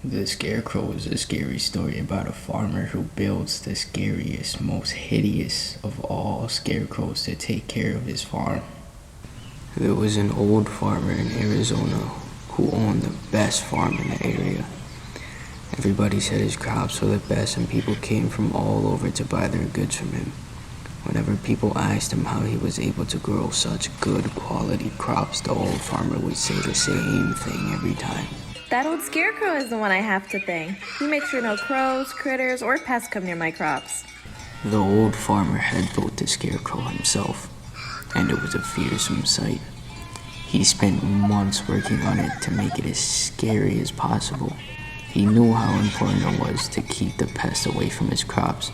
The Scarecrow is a scary story about a farmer who builds the scariest, most hideous of all scarecrows to take care of his farm. There was an old farmer in Arizona who owned the best farm in the area. Everybody said his crops were the best and people came from all over to buy their goods from him. Whenever people asked him how he was able to grow such good quality crops, the old farmer would say the same thing every time. That old scarecrow is the one I have to thank. He makes sure no crows, critters, or pests come near my crops. The old farmer had built the scarecrow himself, and it was a fearsome sight. He spent months working on it to make it as scary as possible. He knew how important it was to keep the pests away from his crops,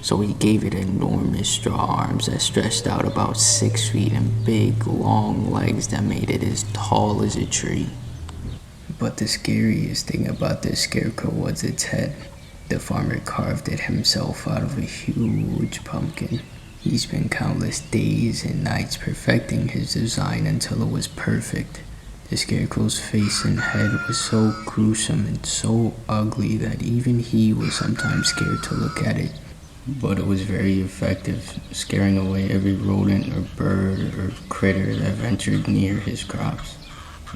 so he gave it enormous straw arms that stretched out about 6 feet and big, long legs that made it as tall as a tree. But the scariest thing about this scarecrow was its head. The farmer carved it himself out of a huge pumpkin. He spent countless days and nights perfecting his design until it was perfect. The scarecrow's face and head was so gruesome and so ugly that even he was sometimes scared to look at it. But it was very effective, scaring away every rodent or bird or critter that ventured near his crops.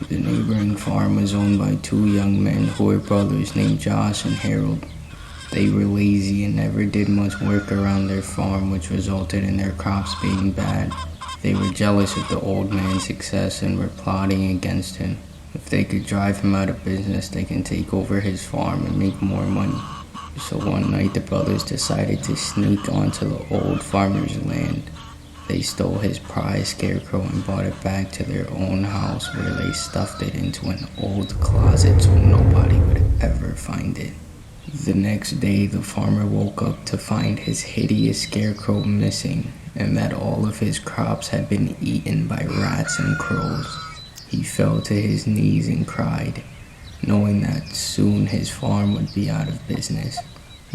The neighboring farm was owned by two young men who were brothers named Josh and Harold. They were lazy and never did much work around their farm, which resulted in their crops being bad. They were jealous of the old man's success and were plotting against him. If they could drive him out of business, they can take over his farm and make more money. So one night the brothers decided to sneak onto the old farmer's land. They stole his prized scarecrow and brought it back to their own house, where they stuffed it into an old closet so nobody would ever find it. The next day, the farmer woke up to find his hideous scarecrow missing, and that all of his crops had been eaten by rats and crows. He fell to his knees and cried, knowing that soon his farm would be out of business.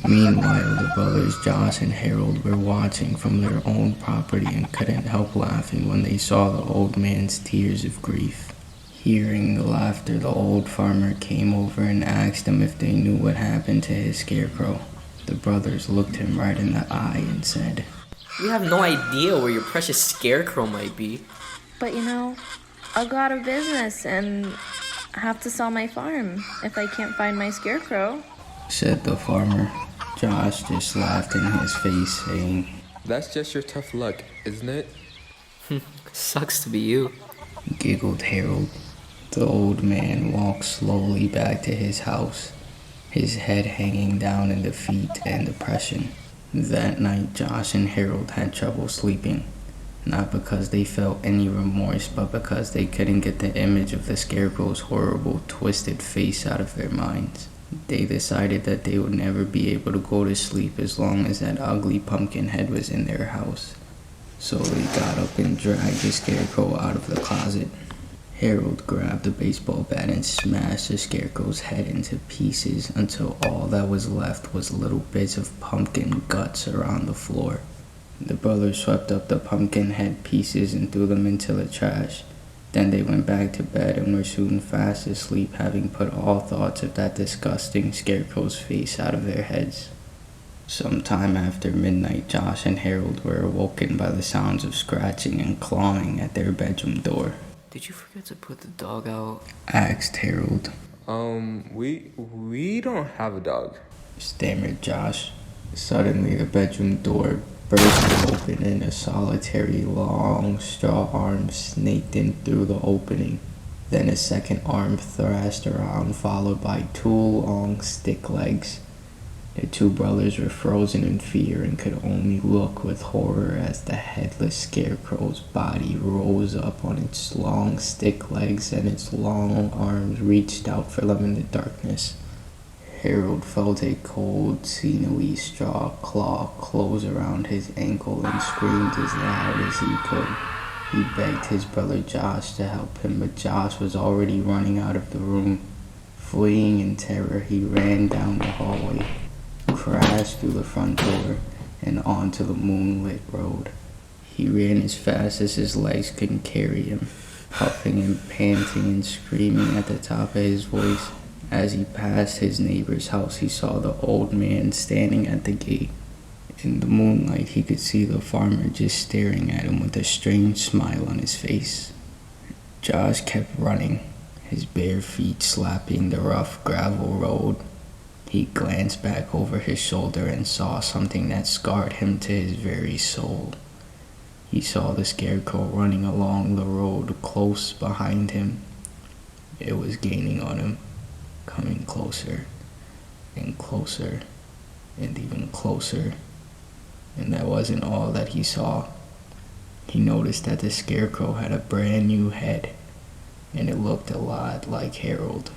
Meanwhile, the brothers Josh and Harold were watching from their own property and couldn't help laughing when they saw the old man's tears of grief. Hearing the laughter, the old farmer came over and asked them if they knew what happened to his scarecrow. The brothers looked him right in the eye and said, "We have no idea where your precious scarecrow might be." But I'll go out of business and have to sell my farm if I can't find my scarecrow, said the farmer. Josh just laughed in his face, saying, "That's just your tough luck, isn't it?" Sucks to be you. Giggled Harold. The old man walked slowly back to his house, his head hanging down in defeat and depression. That night, Josh and Harold had trouble sleeping, not because they felt any remorse, but because they couldn't get the image of the scarecrow's horrible, twisted face out of their minds. They decided that they would never be able to go to sleep as long as that ugly pumpkin head was in their house. So they got up and dragged the scarecrow out of the closet. Harold grabbed a baseball bat and smashed the scarecrow's head into pieces until all that was left was little bits of pumpkin guts around the floor. The brothers swept up the pumpkin head pieces and threw them into the trash. Then they went back to bed and were soon fast asleep, having put all thoughts of that disgusting scarecrow's face out of their heads. Sometime after midnight, Josh and Harold were awoken by the sounds of scratching and clawing at their bedroom door. Did you forget to put the dog out? Asked Harold. We don't have a dog, stammered Josh. Suddenly the bedroom door burst open and a solitary long straw arm snaked in through the opening. Then a second arm thrashed around, followed by two long stick legs. The two brothers were frozen in fear and could only look with horror as the headless scarecrow's body rose up on its long stick legs and its long arms reached out for them in the darkness. Harold felt a cold, sinewy straw claw close around his ankle and screamed as loud as he could. He begged his brother Josh to help him, but Josh was already running out of the room. Fleeing in terror, he ran down the hallway, crashed through the front door, and onto the moonlit road. He ran as fast as his legs could carry him, puffing and panting and screaming at the top of his voice. As he passed his neighbor's house, he saw the old man standing at the gate. In the moonlight, he could see the farmer just staring at him with a strange smile on his face. Josh kept running, his bare feet slapping the rough gravel road. He glanced back over his shoulder and saw something that scarred him to his very soul. He saw the scarecrow running along the road close behind him. It was gaining on him, coming closer and closer and even closer. And that wasn't all that he saw. He noticed that the scarecrow had a brand new head, and it looked a lot like Harold.